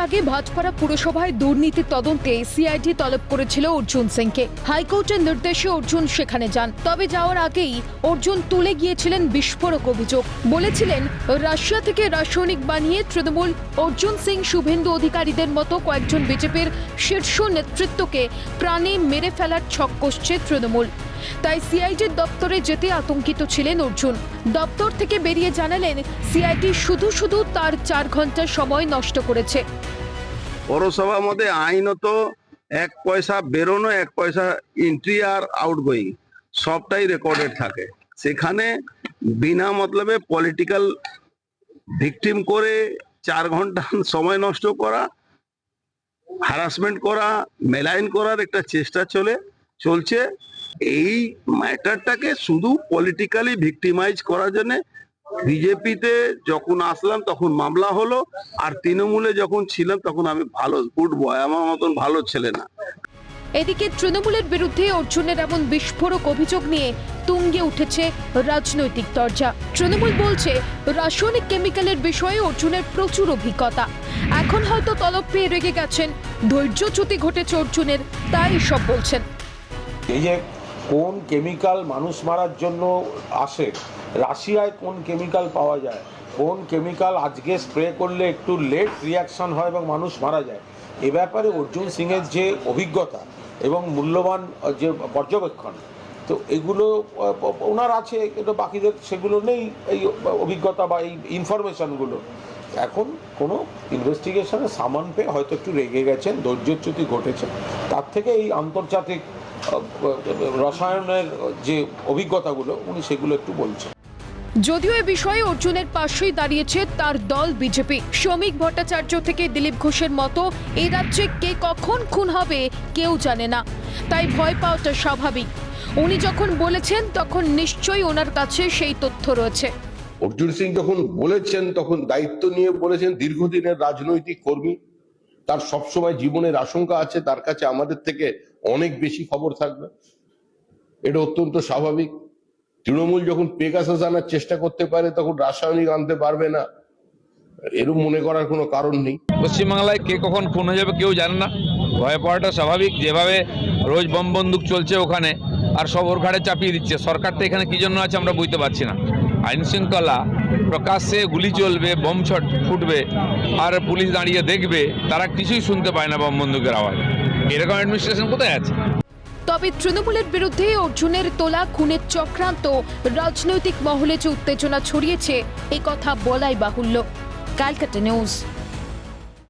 আগে ভাটপাড়া পুরসভায় দুর্নীতি তদন্তে সিআইডি তলব করেছিল অর্জুন সিংকে। হাইকোর্টের নির্দেশে অর্জুন সেখানে যান। তবে যাওয়ার আগেই অর্জুন তুলে গিয়েছিলেন বিস্ফোরক অভিযোগ। বলেছিলেন রাশিয়া থেকে রাসায়নিক বানিয়ে তৃণমূল অর্জুন সিং, শুভেন্দু অধিকারীদের মতো কয়েকজন বিজেপির শীর্ষ নেতৃত্বকে প্রাণে মেরে ফেলার ছক কষছে তৃণমূল। তাই সিআইডির দপ্তরে যেতে আতঙ্কিত ছিলেন অর্জুন। দপ্তর থেকে বেরিয়ে জানালেন সিআইডি শুধু তার 4 ঘন্টা সময় নষ্ট করেছে। পৌরসভার মধ্যে আইনত 1 পয়সা বেরোনো, 1 পয়সা এন্ট্রি আর আউটগোয়িং সবটাই রেকর্ডেড থাকে। সেখানে বিনা মতলবে পলিটিক্যাল ভিকটিম করে 4 ঘন্টা সময় নষ্ট করা, হ্যারাসমেন্ট করা, মেলাইন করার একটা চেষ্টা চলছে। এই ম্যাটারটাকে শুধু পলিটিক্যালি ভিকটিমাইজ করার জন্য বিজেপিতে যখন আসলাম তখন মামলা হলো, আর তৃণমূলে যখন ছিলাম তখন আমি ভালো গুড বয়, আমার মতন ভালো ছেলে না। এদিকে তৃণমূলের বিরুদ্ধে অর্জুনের এমন বিস্ফোরক অভিযোগ নিয়ে তুঙ্গে উঠেছে রাজনৈতিক চর্চা। তৃণমূল বলছে রাসায়নিক কেমিক্যালের বিষয়ে অর্জুনের প্রচুর অভিজ্ঞতা। এখন হয়তো তলব পেয়ে রেগে গেছেন, ধৈর্যচ্যুতি ঘটেছে অর্জুনের, তাই সব বলছেন। এই যে কোন কেমিক্যাল মানুষ মারার জন্য আসে, রাশিয়ায় কোন কেমিক্যাল পাওয়া যায়, কোন কেমিক্যাল আজকে স্প্রে করলে একটু লেট রিয়াকশন হয় এবং মানুষ মারা যায়, এ ব্যাপারে অর্জুন সিংয়ের যে অভিজ্ঞতা এবং মূল্যবান যে পর্যবেক্ষণ, তো এগুলো ওনার আছে, কিন্তু বাকিদের সেগুলো নেই, এই অভিজ্ঞতা বা এই ইনফরমেশনগুলো। এখন কোনো ইনভেস্টিগেশনে সামান পেয়ে হয়তো একটু রেগে গেছেন, ধৈর্যচ্যুতি ঘটেছে। তার থেকে এই আন্তর্জাতিক রসায়নের যে অভিজ্ঞতাগুলো উনি সেগুলো একটু বলছেন। যদিও এ বিষয়ে অর্জুনের পাশেই দাঁড়িয়েছে তার দল বিজেপি। শ্রমিক ভট্টাচার্য থেকে দিলীপ ঘোষের মতো এই রাজ্যে কে কখন খুন হবে কেউ জানে না, তাই ভয় পাওয়াটা স্বাভাবিক। উনি যখন বলেছেন তখন নিশ্চয়ই ওনার কাছে সেই তথ্য রয়েছে। অর্জুন সিং যখন বলেছেন তখন দায়িত্ব নিয়ে বলেছেন, দীর্ঘদিনের রাজনৈতিক কর্মী, তার সবসময় জীবনের আশঙ্কা আছে, তার কাছে আমাদের থেকে অনেক বেশি খবর থাকবে, এটা অত্যন্ত স্বাভাবিক। তৃণমূল যখন পেগাসাস আনার চেষ্টা করতে পারে তখন রাসায়নিক আনতে পারবে না, এরকম মনে করার কোনো কারণ নেই। পশ্চিমবাংলায় কে কখন খুন হয়ে যাবে কেউ জানে না, ভয় পাওয়াটা স্বাভাবিক। যেভাবে রোজ বম বন্দুক চলছে ওখানে, আর সব ওর ঘাড়ে চাপিয়ে দিচ্ছে। সরকারটা এখানে কি জন্য আছে আমরা বুঝতে পারছি না। আইন শৃঙ্খলা প্রকাশ্যে গুলি চলবে, বোম ফুটবে, আর পুলিশ দাঁড়িয়ে দেখবে, তারা কিছুই শুনতে পায় না বম বন্দুকের আওয়াজ। এরকম অ্যাডমিনিস্ট্রেশন কোথায় আছে? তবে তৃণমূলের বিরুদ্ধে অর্জুনের তোলা খুনের চক্রান্ত রাজনৈতিক মহলে যে উত্তেজনা ছড়িয়েছে, এ কথা বলাই বাহুল্য। ক্যালকাটা নিউজ।